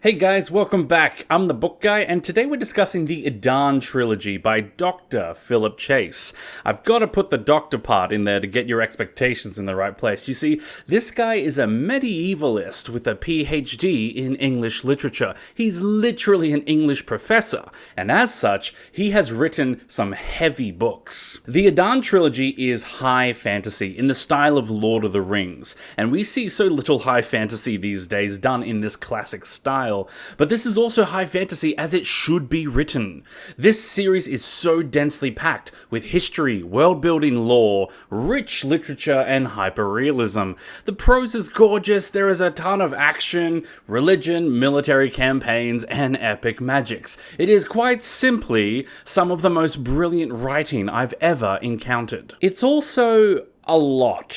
Hey guys, welcome back. I'm the Book Guy, and today we're discussing the Edan Trilogy by Dr. Philip Chase. I've got to put the doctor part in there to get your expectations in the right place. You see, this guy is a medievalist with a PhD in English literature. He's literally an English professor, and as such, he has written some heavy books. The Edan Trilogy is high fantasy in the style of Lord of the Rings, and we see so little high fantasy these days done in this classic style. But this is also high fantasy as it should be written. This series is so densely packed with history, world-building lore, rich literature, and hyperrealism. The prose is gorgeous, there is a ton of action, religion, military campaigns, and epic magics. It is quite simply some of the most brilliant writing I've ever encountered. It's also a lot.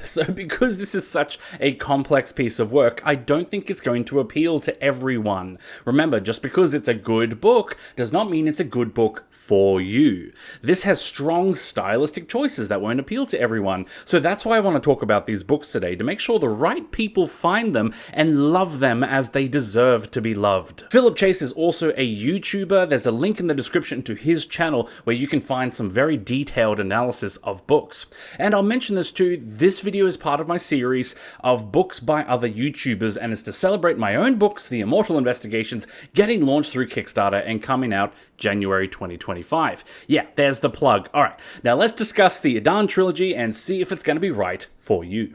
So because this is such a complex piece of work, I don't think it's going to appeal to everyone. Remember, just because it's a good book does not mean it's a good book for you. This has strong stylistic choices that won't appeal to everyone. So that's why I want to talk about these books today, to make sure the right people find them and love them as they deserve to be loved. Philip Chase is also a YouTuber. There's a link in the description to his channel where you can find some very detailed analysis of books. And I'll mention this too, this video is part of my series of books by other YouTubers, and it's to celebrate my own books, The Immortal Investigations, getting launched through Kickstarter and coming out January 2025. Yeah, there's the plug. Alright, now let's discuss the Edan Trilogy and see if it's going to be right for you.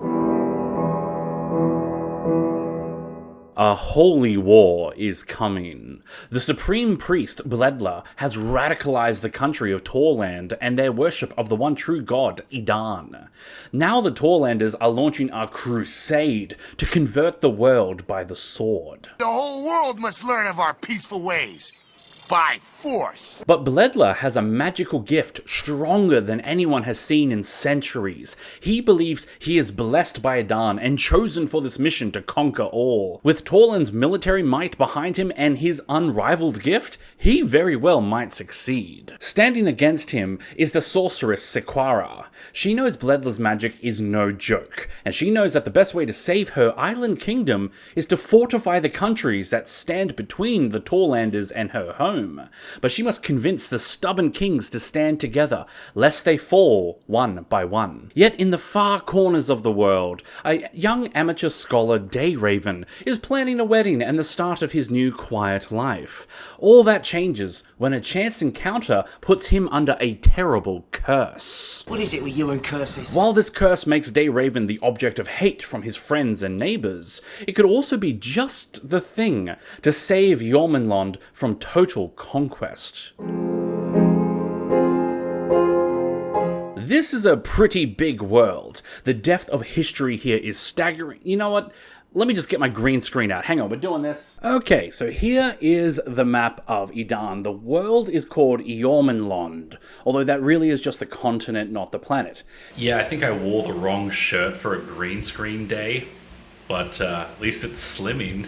A holy war is coming. The supreme priest, Bledla, has radicalized the country of Torland and their worship of the one true god, Edan. Now the Torlanders are launching a crusade to convert the world by the sword. The whole world must learn of our peaceful ways. By force. But Bledla has a magical gift stronger than anyone has seen in centuries. He believes he is blessed by Edan and chosen for this mission to conquer all. With Torland's military might behind him and his unrivaled gift, he very well might succeed. Standing against him is the sorceress Sequara. She knows Bledla's magic is no joke, and she knows that the best way to save her island kingdom is to fortify the countries that stand between the Torlanders and her home. But she must convince the stubborn kings to stand together, lest they fall one by one. Yet in the far corners of the world, a young amateur scholar, Dayraven, is planning a wedding and the start of his new quiet life. All that changes when a chance encounter puts him under a terrible curse. What is it with you and curses? While this curse makes Dayraven the object of hate from his friends and neighbors, it could also be just the thing to save Jormungand from total conquest. This is a pretty big world. The depth of history here is staggering. You know what? Let me just get my green screen out. Hang on, we're doing this. Okay, so here is the map of Edan. The world is called Jormungand, although that really is just the continent, not the planet. Yeah, I think I wore the wrong shirt for a green screen day, but at least it's slimming.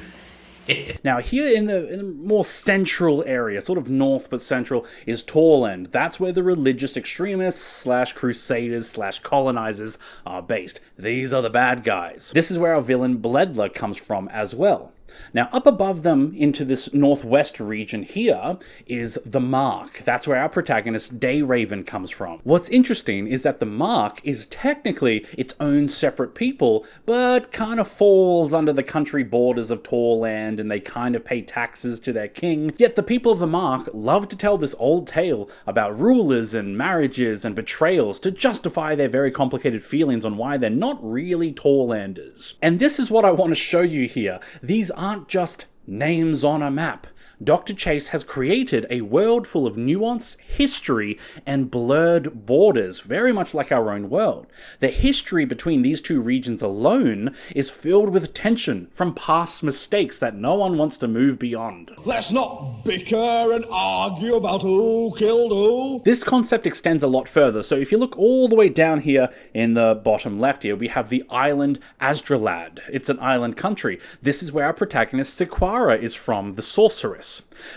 Now here in the more central area, sort of north but central, is Torland. That's where the religious extremists slash crusaders slash colonizers are based. These are the bad guys. This is where our villain Bledla comes from as well. Now, up above them into this northwest region here is the Mark. That's where our protagonist Dayraven comes from. What's interesting is that the Mark is technically its own separate people, but kind of falls under the country borders of Torland, and they kind of pay taxes to their king. Yet the people of the Mark love to tell this old tale about rulers and marriages and betrayals to justify their very complicated feelings on why they're not really Torlanders. And this is what I want to show you here. These aren't just names on a map. Dr. Chase has created a world full of nuance, history, and blurred borders, very much like our own world. The history between these two regions alone is filled with tension from past mistakes that no one wants to move beyond. Let's not bicker and argue about who killed who. This concept extends a lot further, so if you look all the way down here in the bottom left here, we have the island Astralad. It's an island country. This is where our protagonist Sequara is from, the sorceress.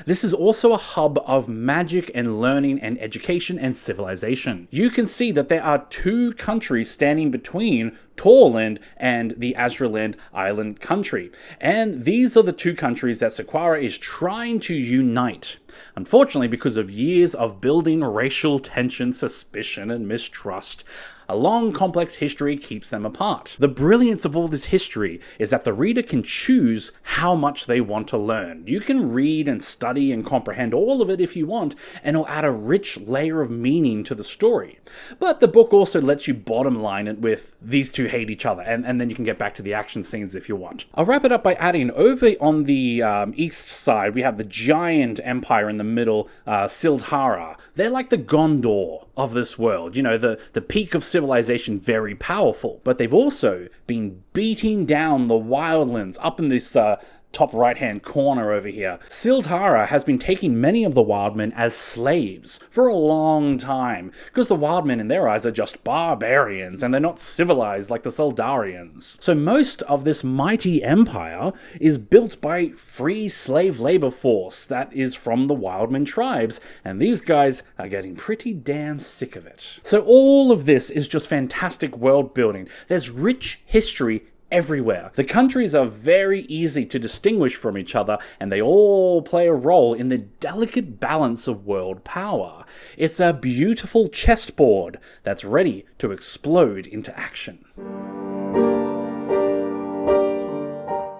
This is also a hub of magic and learning and education and civilization. You can see that there are two countries standing between Torland and the Azraland Island country. And these are the two countries that Sequara is trying to unite. Unfortunately, because of years of building racial tension, suspicion, and mistrust, a long, complex history keeps them apart. The brilliance of all this history is that the reader can choose how much they want to learn. You can read and study and comprehend all of it if you want, and it'll add a rich layer of meaning to the story. But the book also lets you bottom line it with these two hate each other, and then you can get back to the action scenes if you want. I'll wrap it up by adding, over on the east side, we have the giant empire in the middle, Sildhara. They're like the Gondor of this world, you know, the peak of civilization, very powerful. But they've also been beating down the wildlands up in this top right-hand corner over here. Sildhara has been taking many of the wildmen as slaves for a long time, because the wildmen in their eyes are just barbarians, and they're not civilized like the Seldarians. So most of this mighty empire is built by free slave labor force that is from the wildmen tribes, and these guys are getting pretty damn sick of it. So all of this is just fantastic world building. There's rich history everywhere. The countries are very easy to distinguish from each other, and they all play a role in the delicate balance of world power. It's a beautiful chessboard that's ready to explode into action.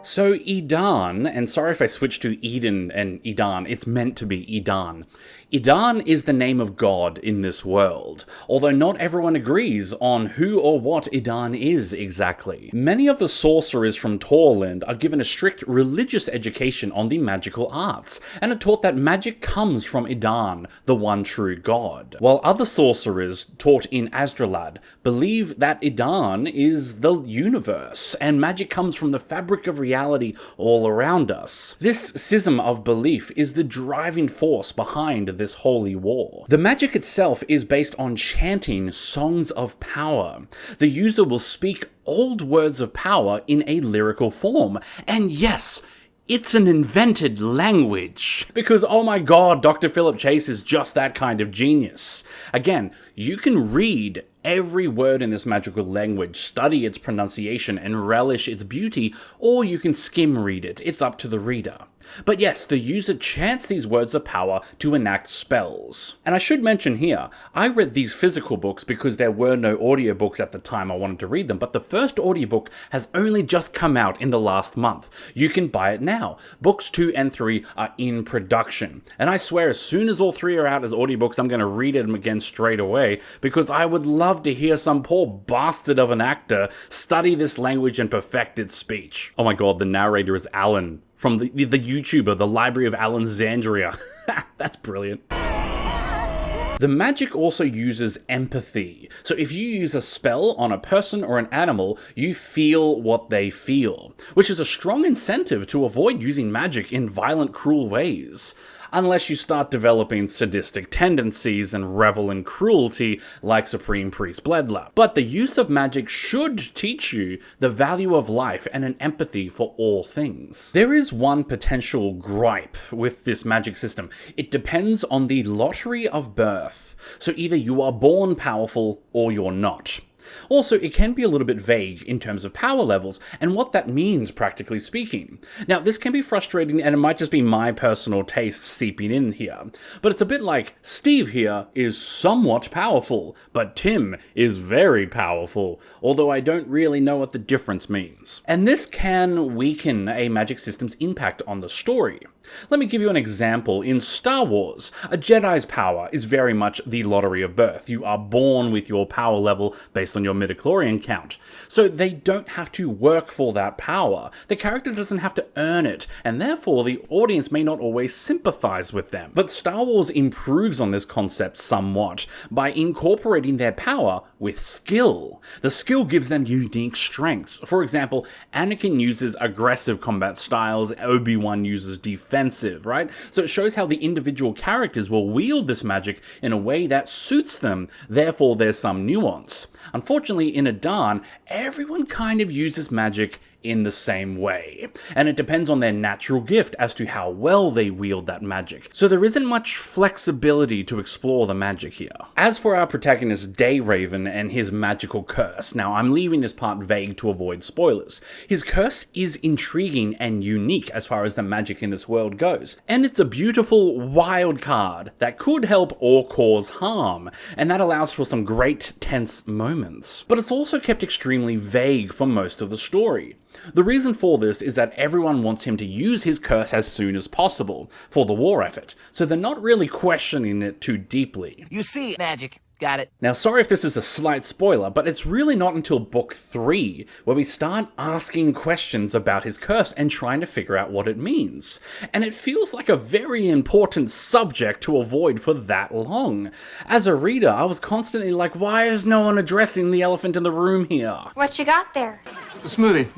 So Edan, and sorry if I switched to Eden and Edan, it's meant to be Edan. Edan is the name of God in this world, although not everyone agrees on who or what Edan is exactly. Many of the sorcerers from Torland are given a strict religious education on the magical arts, and are taught that magic comes from Edan, the one true God, while other sorcerers taught in Azdralad believe that Edan is the universe, and magic comes from the fabric of reality all around us. This schism of belief is the driving force behind this holy war. The magic itself is based on chanting songs of power. The user will speak old words of power in a lyrical form. And yes, it's an invented language. Because, oh my god, Dr. Philip Chase is just that kind of genius. Again, you can read every word in this magical language, study its pronunciation, and relish its beauty, or you can skim read it. It's up to the reader. But yes, the user chants these words of power to enact spells. And I should mention here, I read these physical books because there were no audiobooks at the time I wanted to read them, but the first audiobook has only just come out in the last month. You can buy it now. Books 2 and 3 are in production. And I swear, as soon as all 3 are out as audiobooks, I'm going to read them again straight away, because I would love to hear some poor bastard of an actor study this language and perfect its speech. Oh my god, the narrator is Alan, from the YouTuber, the Library of Alexandria. That's brilliant. The magic also uses empathy. So if you use a spell on a person or an animal, you feel what they feel, which is a strong incentive to avoid using magic in violent, cruel ways. Unless you start developing sadistic tendencies and revel in cruelty like Supreme Priest Bledla. But the use of magic should teach you the value of life and an empathy for all things. There is one potential gripe with this magic system. It depends on the lottery of birth. So either you are born powerful or you're not. Also, it can be a little bit vague in terms of power levels and what that means, practically speaking. Now, this can be frustrating, and it might just be my personal taste seeping in here, but it's a bit like, Steve here is somewhat powerful, but Tim is very powerful, although I don't really know what the difference means. And this can weaken a magic system's impact on the story. Let me give you an example. In Star Wars, a Jedi's power is very much the lottery of birth. You are born with your power level based on your midichlorian count. So they don't have to work for that power. The character doesn't have to earn it, and therefore the audience may not always sympathize with them. But Star Wars improves on this concept somewhat by incorporating their power with skill. The skill gives them unique strengths. For example, Anakin uses aggressive combat styles, Obi-Wan uses defensive, right? So it shows how the individual characters will wield this magic in a way that suits them, therefore there's some nuance. Unfortunately, in Edan, everyone kind of uses magic in the same way, and it depends on their natural gift as to how well they wield that magic. So there isn't much flexibility to explore the magic here. As for our protagonist Dayraven and his magical curse, now I'm leaving this part vague to avoid spoilers. His curse is intriguing and unique as far as the magic in this world goes, and it's a beautiful wild card that could help or cause harm, and that allows for some great tense moments. But it's also kept extremely vague for most of the story. The reason for this is that everyone wants him to use his curse as soon as possible for the war effort, so they're not really questioning it too deeply. You see magic. Got it. Now, sorry if this is a slight spoiler, but it's really not until book 3 where we start asking questions about his curse and trying to figure out what it means. And it feels like a very important subject to avoid for that long. As a reader, I was constantly like, why is no one addressing the elephant in the room here? What you got there? It's a smoothie.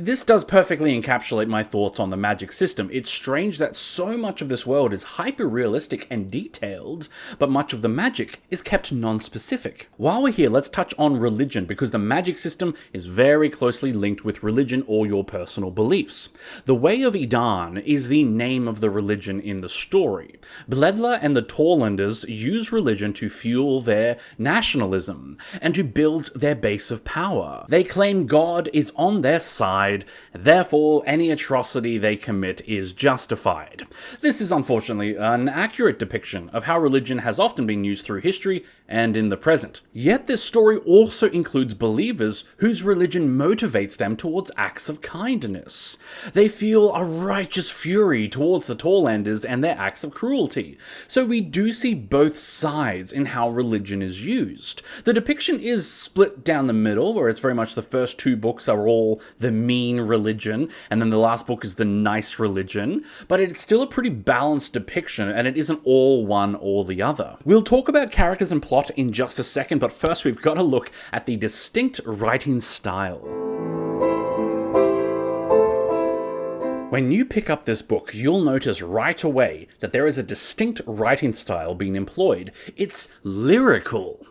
This does perfectly encapsulate my thoughts on the magic system. It's strange that so much of this world is hyper-realistic and detailed, but much of the magic is kept non-specific. While we're here, let's touch on religion, because the magic system is very closely linked with religion or your personal beliefs. The Way of Edan is the name of the religion in the story. Bledla and the Torlanders use religion to fuel their nationalism and to build their base of power. They claim God is on their side, therefore any atrocity they commit is justified. This is unfortunately an accurate depiction of how religion has often been used through history and in the present. Yet this story also includes believers whose religion motivates them towards acts of kindness. They feel a righteous fury towards the Torlanders and their acts of cruelty. So we do see both sides in how religion is used. The depiction is split down the middle, where it's very much the first 2 books are all the mean religion, and then the last book is the nice religion, but it's still a pretty balanced depiction, and it isn't all one or the other. We'll talk about characters and plot in just a second, but first we've got to look at the distinct writing style. When you pick up this book, you'll notice right away that there is a distinct writing style being employed. It's lyrical.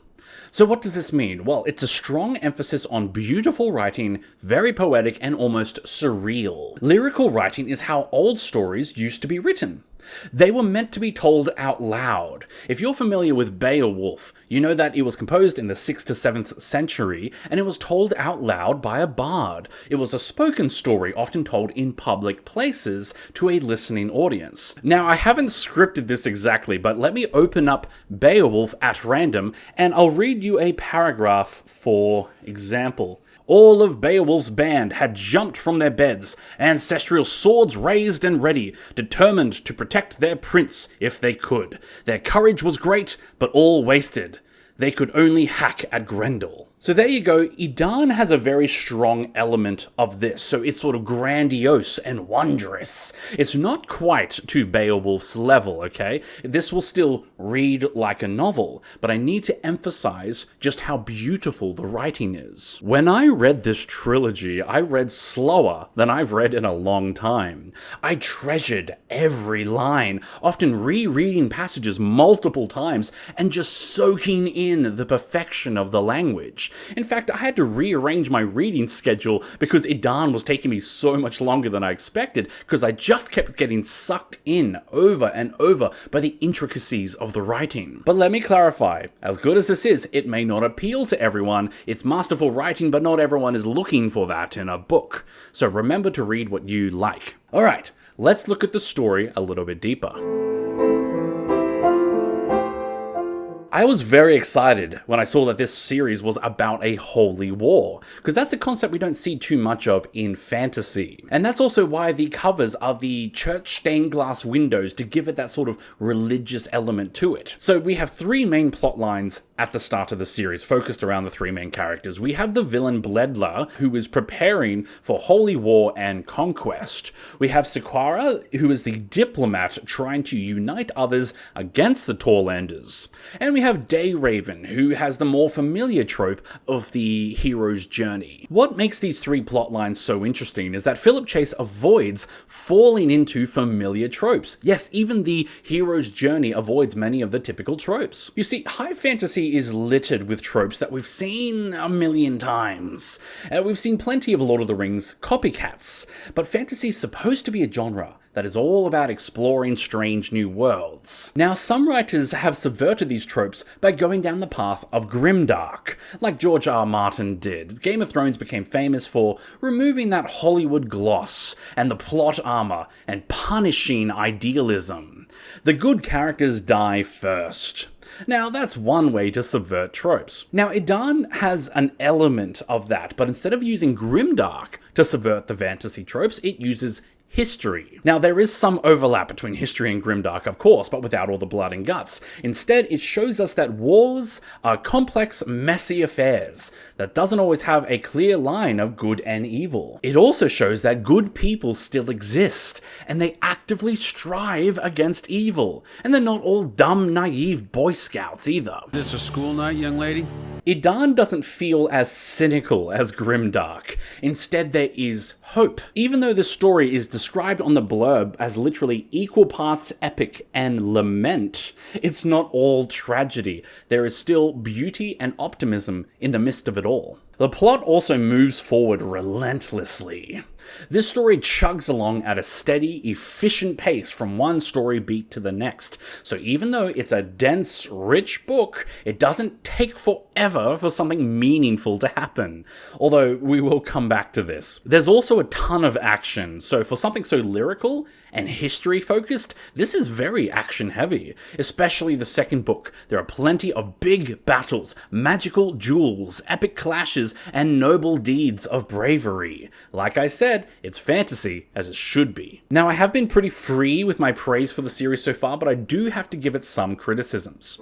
So what does this mean? Well, it's a strong emphasis on beautiful writing, very poetic and almost surreal. Lyrical writing is how old stories used to be written. They were meant to be told out loud. If you're familiar with Beowulf, you know that it was composed in the 6th to 7th century, and it was told out loud by a bard. It was a spoken story, often told in public places to a listening audience. Now, I haven't scripted this exactly, but let me open up Beowulf at random, and I'll read you a paragraph for example. All of Beowulf's band had jumped from their beds, ancestral swords raised and ready, determined to protect their prince if they could. Their courage was great, but all wasted. They could only hack at Grendel. So there you go, Edan has a very strong element of this, so it's sort of grandiose and wondrous. It's not quite to Beowulf's level, okay? This will still read like a novel, but I need to emphasize just how beautiful the writing is. When I read this trilogy, I read slower than I've read in a long time. I treasured every line, often rereading passages multiple times and just soaking in the perfection of the language. In fact, I had to rearrange my reading schedule because Edan was taking me so much longer than I expected, because I just kept getting sucked in over and over by the intricacies of the writing. But let me clarify, as good as this is, it may not appeal to everyone. It's masterful writing, but not everyone is looking for that in a book. So remember to read what you like. Alright, let's look at the story a little bit deeper. I was very excited when I saw that this series was about a holy war, because that's a concept we don't see too much of in fantasy. And that's also why the covers are the church stained glass windows to give it that sort of religious element to it. So we have 3 main plot lines at the start of the series, focused around the 3 main characters. We have the villain Bledla, who is preparing for holy war and conquest. We have Sequara, who is the diplomat trying to unite others against the Torlanders. And we have have Dayraven, who has the more familiar trope of the hero's journey. What makes these three plot lines so interesting is that Philip Chase avoids falling into familiar tropes. Yes, even the hero's journey avoids many of the typical tropes. You see, high fantasy is littered with tropes that we've seen a million times. We've seen plenty of Lord of the Rings copycats, but fantasy is supposed to be a genre that is all about exploring strange new worlds. Now, some writers have subverted these tropes by going down the path of grimdark, like George R. R. Martin did. Game of Thrones became famous for removing that Hollywood gloss and the plot armor and punishing idealism. The good characters die first. Now, that's one way to subvert tropes. Now, Edan has an element of that, but instead of using grimdark to subvert the fantasy tropes, it uses history. Now, there is some overlap between history and grimdark, of course, but without all the blood and guts. Instead, it shows us that wars are complex, messy affairs that doesn't always have a clear line of good and evil. It also shows that good people still exist, and they actively strive against evil. And they're not all dumb, naive Boy Scouts either. This a school night, young lady? Edan doesn't feel as cynical as grimdark. Instead, there is hope. Even though the story is described on the blurb as literally equal parts epic and lament, it's not all tragedy. There is still beauty and optimism in the midst of it all. The plot also moves forward relentlessly. This story chugs along at a steady, efficient pace from one story beat to the next. So even though it's a dense, rich book, it doesn't take forever for something meaningful to happen. Although we will come back to this. There's also a ton of action, so for something so lyrical and history-focused, this is very action-heavy. Especially the second book. There are plenty of big battles, magical duels, epic clashes, and noble deeds of bravery. Like I said, it's fantasy, as it should be. Now, I have been pretty free with my praise for the series so far, but I do have to give it some criticisms.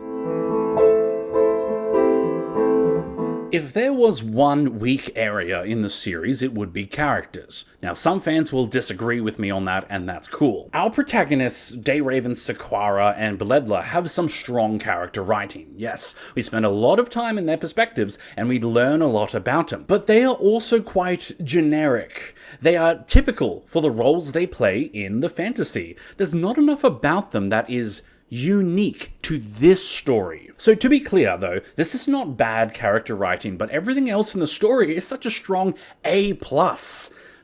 If there was one weak area in the series, it would be characters. Now, some fans will disagree with me on that, and that's cool. Our protagonists, Dayraven, Sequara, and Beledla, have some strong character writing. Yes, we spend a lot of time in their perspectives, and we learn a lot about them. But they are also quite generic. They are typical for the roles they play in the fantasy. There's not enough about them that is unique to this story. So to be clear though, this is not bad character writing, but everything else in the story is such a strong A+,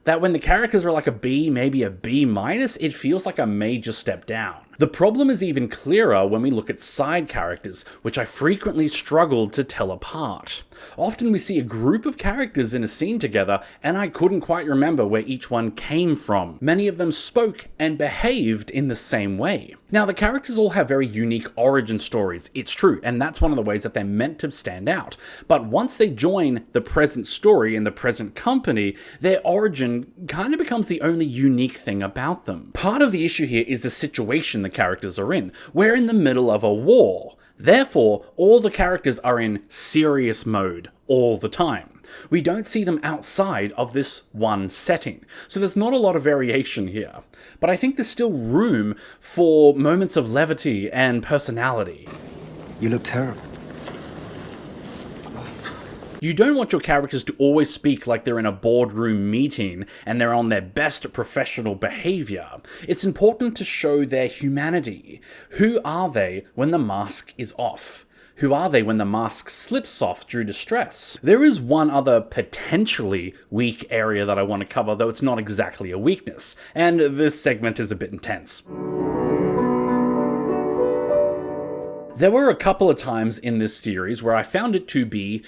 that when the characters are like a B, maybe a B-, it feels like a major step down. The problem is even clearer when we look at side characters, which I frequently struggled to tell apart. Often we see a group of characters in a scene together, and I couldn't quite remember where each one came from. Many of them spoke and behaved in the same way. Now, the characters all have very unique origin stories, it's true, and that's one of the ways that they're meant to stand out. But once they join the present story in the present company, their origin kind of becomes the only unique thing about them. Part of the issue here is the situation the characters are in. We're in the middle of a war. Therefore, all the characters are in serious mode all the time. We don't see them outside of this one setting. So there's not a lot of variation here. But I think there's still room for moments of levity and personality. You look terrible. You don't want your characters to always speak like they're in a boardroom meeting and they're on their best professional behavior. It's important to show their humanity. Who are they when the mask is off? Who are they when the mask slips off due to stress? There is one other potentially weak area that I want to cover, though it's not exactly a weakness, and this segment is a bit intense. There were a couple of times in this series where I found it to be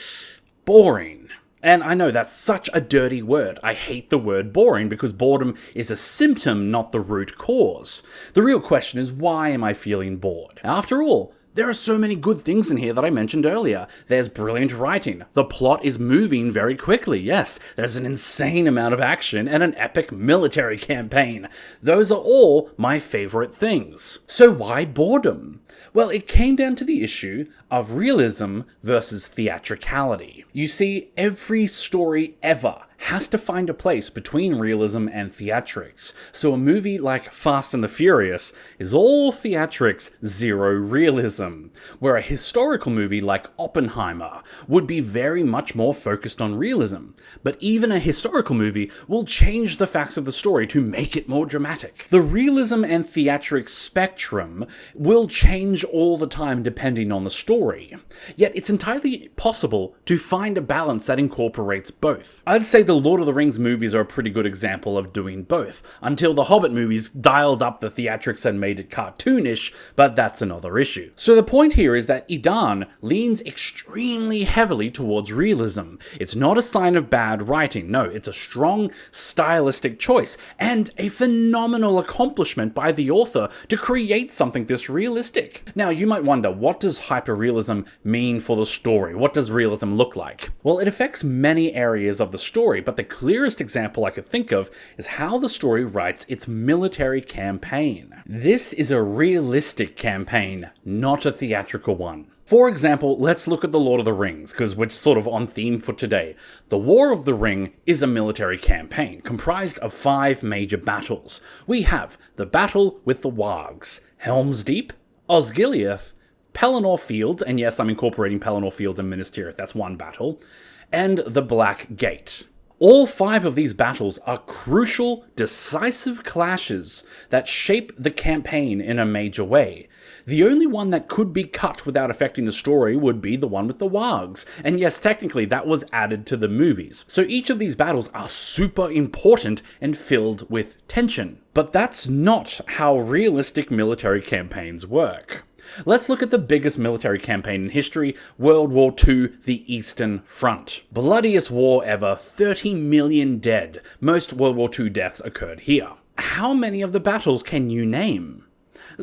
boring. And I know that's such a dirty word. I hate the word boring because boredom is a symptom, not the root cause. The real question is, why am I feeling bored? After all, there are so many good things in here that I mentioned earlier. There's brilliant writing. The plot is moving very quickly. Yes, there's an insane amount of action and an epic military campaign. Those are all my favorite things. So why boredom? Well, it came down to the issue of realism versus theatricality. You see, every story ever has to find a place between realism and theatrics. So a movie like Fast and the Furious is all theatrics, zero realism, where a historical movie like Oppenheimer would be very much more focused on realism. But even a historical movie will change the facts of the story to make it more dramatic. The realism and theatrics spectrum will change all the time depending on the story. Yet it's entirely possible to find a balance that incorporates both. I'd say the Lord of the Rings movies are a pretty good example of doing both, until the Hobbit movies dialed up the theatrics and made it cartoonish, but that's another issue. So the point here is that Edan leans extremely heavily towards realism. It's not a sign of bad writing, no, it's a strong stylistic choice, and a phenomenal accomplishment by the author to create something this realistic. Now, you might wonder, what does hyperrealism mean for the story? What does realism look like? Well, it affects many areas of the story, but the clearest example I could think of is how the story writes its military campaign. This is a realistic campaign, not a theatrical one. For example, let's look at The Lord of the Rings, because we're sort of on theme for today. The War of the Ring is a military campaign, comprised of 5 major battles. We have the battle with the Wargs, Helm's Deep, Osgiliath, Pelennor Fields, and yes, I'm incorporating Pelennor Fields and Minas Tirith, that's one battle, and the Black Gate. All 5 of these battles are crucial, decisive clashes that shape the campaign in a major way. The only one that could be cut without affecting the story would be the one with the Wargs, and yes, technically that was added to the movies. So each of these battles are super important and filled with tension. But that's not how realistic military campaigns work. Let's look at the biggest military campaign in history, World War II, the Eastern Front. Bloodiest war ever, 30 million dead. Most World War II deaths occurred here. How many of the battles can you name?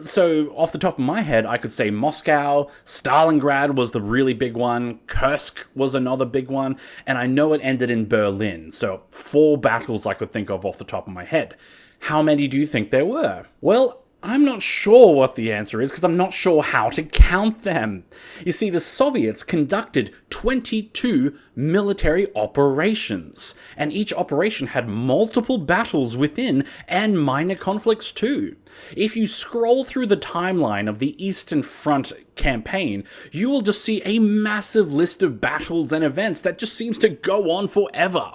So, off the top of my head, I could say Moscow, Stalingrad was the really big one, Kursk was another big one, and I know it ended in Berlin, so 4 battles I could think of off the top of my head. How many do you think there were? Well, I'm not sure what the answer is because I'm not sure how to count them. You see, the Soviets conducted 22 military operations, and each operation had multiple battles within and minor conflicts too. If you scroll through the timeline of the Eastern Front campaign, you will just see a massive list of battles and events that just seems to go on forever.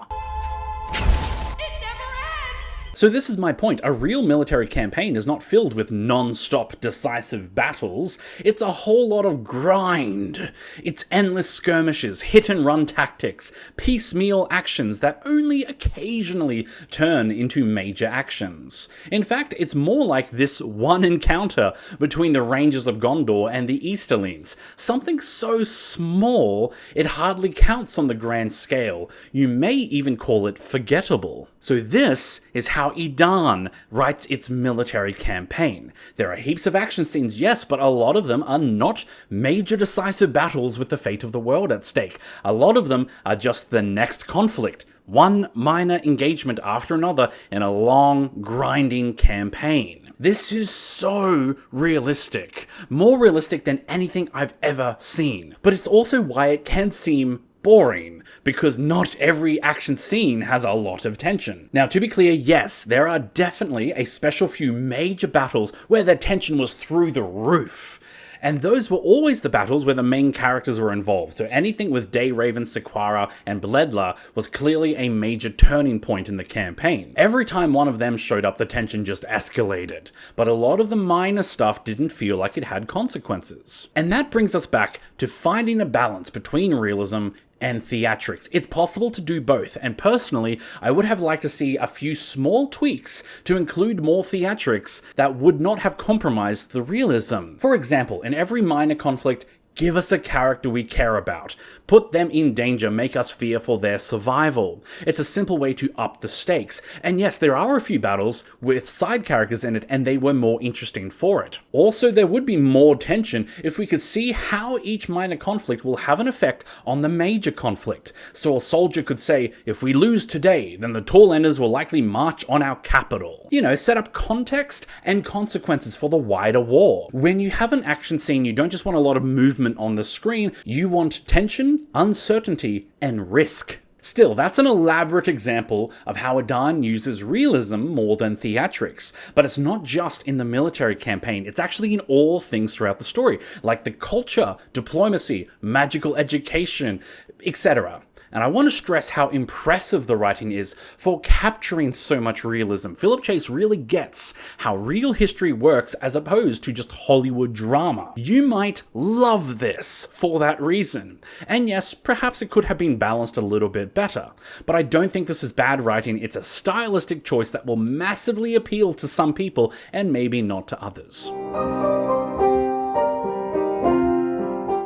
So this is my point. A real military campaign is not filled with non-stop decisive battles. It's a whole lot of grind. It's endless skirmishes, hit-and-run tactics, piecemeal actions that only occasionally turn into major actions. In fact, it's more like this one encounter between the Rangers of Gondor and the Easterlings. Something so small, it hardly counts on the grand scale. You may even call it forgettable. So this is how Edan writes its military campaign. There are heaps of action scenes, yes, but a lot of them are not major decisive battles with the fate of the world at stake. A lot of them are just the next conflict, one minor engagement after another in a long, grinding campaign. This is so realistic. More realistic than anything I've ever seen. But it's also why it can seem boring, because not every action scene has a lot of tension. Now, to be clear, yes, there are definitely a special few major battles where the tension was through the roof. And those were always the battles where the main characters were involved, so anything with Dayraven, Sequara, and Bledla was clearly a major turning point in the campaign. Every time one of them showed up, the tension just escalated, but a lot of the minor stuff didn't feel like it had consequences. And that brings us back to finding a balance between realism and theatrics. It's possible to do both, and personally, I would have liked to see a few small tweaks to include more theatrics that would not have compromised the realism. For example, in every minor conflict, give us a character we care about. Put them in danger, make us fear for their survival. It's a simple way to up the stakes. And yes, there are a few battles with side characters in it, and they were more interesting for it. Also, there would be more tension if we could see how each minor conflict will have an effect on the major conflict. So a soldier could say, if we lose today, then the Tallenders will likely march on our capital. You know, set up context and consequences for the wider war. When you have an action scene, you don't just want a lot of movement on the screen, you want tension, uncertainty, and risk. Still, that's an elaborate example of how Edan uses realism more than theatrics. But it's not just in the military campaign, it's actually in all things throughout the story, like the culture, diplomacy, magical education, etc. And I want to stress how impressive the writing is for capturing so much realism. Philip Chase really gets how real history works as opposed to just Hollywood drama. You might love this for that reason. And yes, perhaps it could have been balanced a little bit better. But I don't think this is bad writing. It's a stylistic choice that will massively appeal to some people and maybe not to others.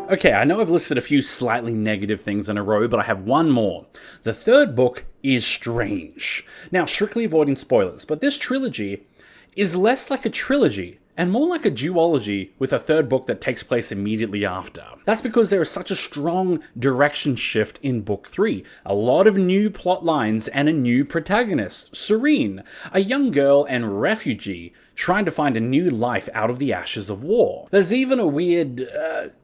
Okay, I know I've listed a few slightly negative things in a row, but I have one more. The third book is strange. Now, strictly avoiding spoilers, but this trilogy is less like a trilogy and more like a duology with a third book that takes place immediately after. That's because there is such a strong direction shift in book 3. A lot of new plot lines and a new protagonist, Serene, a young girl and refugee trying to find a new life out of the ashes of war. There's even a weird,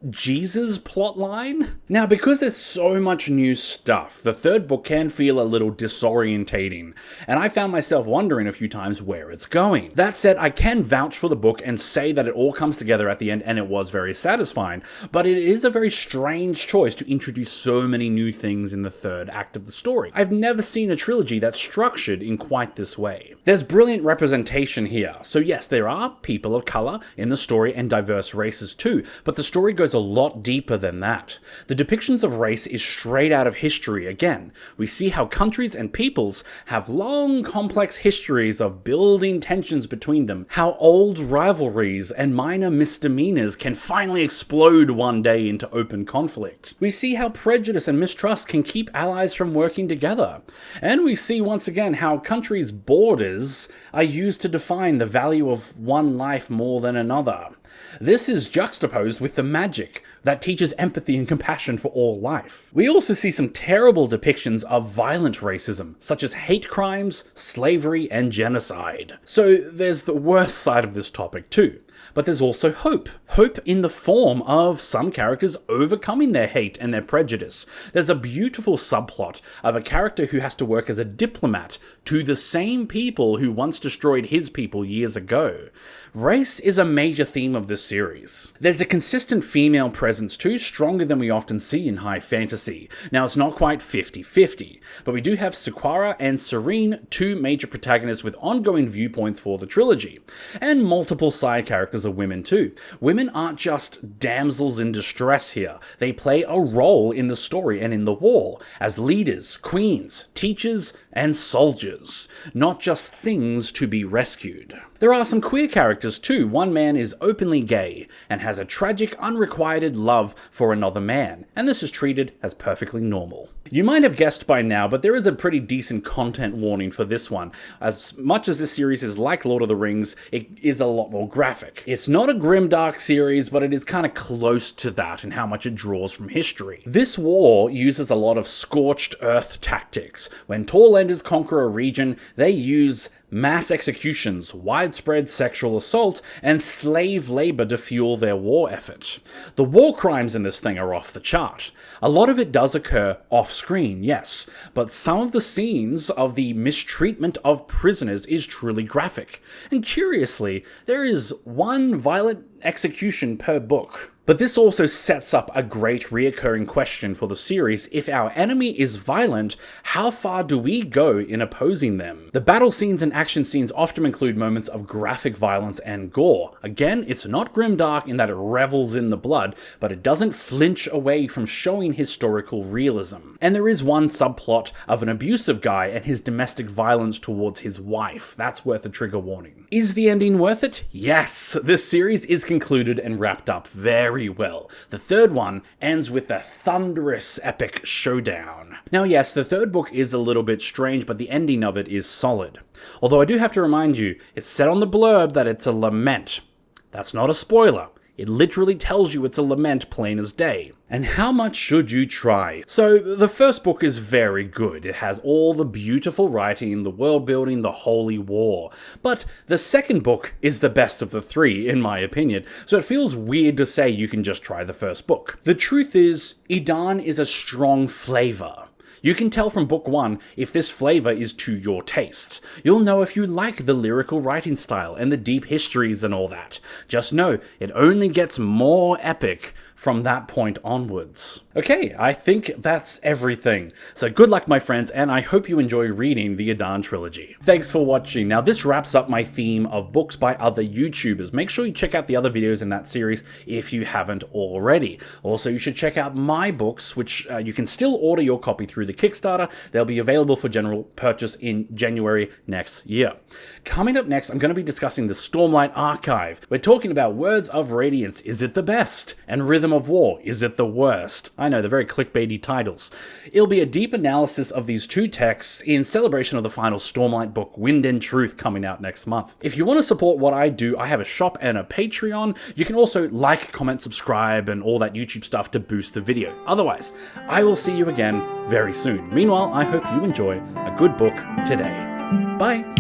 Jesus plot line? Now, because there's so much new stuff, the third book can feel a little disorientating, and I found myself wondering a few times where it's going. That said, I can vouch for the book and say that it all comes together at the end, and it was very satisfying, but it is a very strange choice to introduce so many new things in the third act of the story. I've never seen a trilogy that's structured in quite this way. There's brilliant representation here, so yes, there are people of color in the story and diverse races too, but the story goes a lot deeper than that. The depictions of race is straight out of history again. We see how countries and peoples have long, complex histories of building tensions between them, how old rivalries and minor misdemeanors can finally explode one day into open conflict. We see how prejudice and mistrust can keep allies from working together. And we see once again how countries' borders are used to define the value of one life more than another. This is juxtaposed with the magic that teaches empathy and compassion for all life. We also see some terrible depictions of violent racism, such as hate crimes, slavery, and genocide. So there's the worst side of this topic too. But there's also hope. Hope in the form of some characters overcoming their hate and their prejudice. There's a beautiful subplot of a character who has to work as a diplomat to the same people who once destroyed his people years ago. Race is a major theme of this series. There's a consistent female presence too, stronger than we often see in high fantasy. Now, it's not quite 50-50, but we do have Sequara and Serene, two major protagonists with ongoing viewpoints for the trilogy, and multiple side characters are women too. Women aren't just damsels in distress here. They play a role in the story and in the war as leaders, queens, teachers, and soldiers, not just things to be rescued. There are some queer characters too. One man is openly gay and has a tragic, unrequited love for another man, and this is treated as perfectly normal. You might have guessed by now, but there is a pretty decent content warning for this one. As much as this series is like Lord of the Rings, it is a lot more graphic. It's not a grimdark series, but it is kind of close to that in how much it draws from history. This war uses a lot of scorched earth tactics. When tall enders conquer a region, they use mass executions, widespread sexual assault, and slave labor to fuel their war effort. The war crimes in this thing are off the chart. A lot of it does occur off-screen, yes, but some of the scenes of the mistreatment of prisoners is truly graphic. And curiously, there is one violent execution per book. But this also sets up a great reoccurring question for the series. If our enemy is violent, how far do we go in opposing them? The battle scenes and action scenes often include moments of graphic violence and gore. Again, it's not grimdark in that it revels in the blood, but it doesn't flinch away from showing historical realism. And there is one subplot of an abusive guy and his domestic violence towards his wife. That's worth a trigger warning. Is the ending worth it? Yes! This series is concluded and wrapped up very well. The third one ends with a thunderous epic showdown. Now yes, the third book is a little bit strange, but the ending of it is solid. Although I do have to remind you, it's said on the blurb that it's a lament. That's not a spoiler. It literally tells you it's a lament plain as day. And how much should you try? So, the first book is very good. It has all the beautiful writing, the world building, the holy war. But the second book is the best of the three, in my opinion, so it feels weird to say you can just try the first book. The truth is, Edan is a strong flavor. You can tell from book 1 if this flavor is to your tastes. You'll know if you like the lyrical writing style and the deep histories and all that. Just know, it only gets more epic from that point onwards. Okay, I think that's everything. So good luck, my friends, and I hope you enjoy reading the Edan Trilogy. Thanks for watching. Now, this wraps up my theme of books by other YouTubers. Make sure you check out the other videos in that series if you haven't already. Also, you should check out my books, which you can still order your copy through the Kickstarter. They'll be available for general purchase in January next year. Coming up next, I'm going to be discussing the Stormlight Archive. We're talking about Words of Radiance, is it the best? And Rhythm of War, is it the worst? I know, they're very clickbaity titles. It'll be a deep analysis of these two texts in celebration of the final Stormlight book, Wind and Truth, coming out next month. If you want to support what I do, I have a shop and a Patreon. You can also like, comment, subscribe, and all that YouTube stuff to boost the video. Otherwise, I will see you again very soon. Meanwhile, I hope you enjoy a good book today. Bye!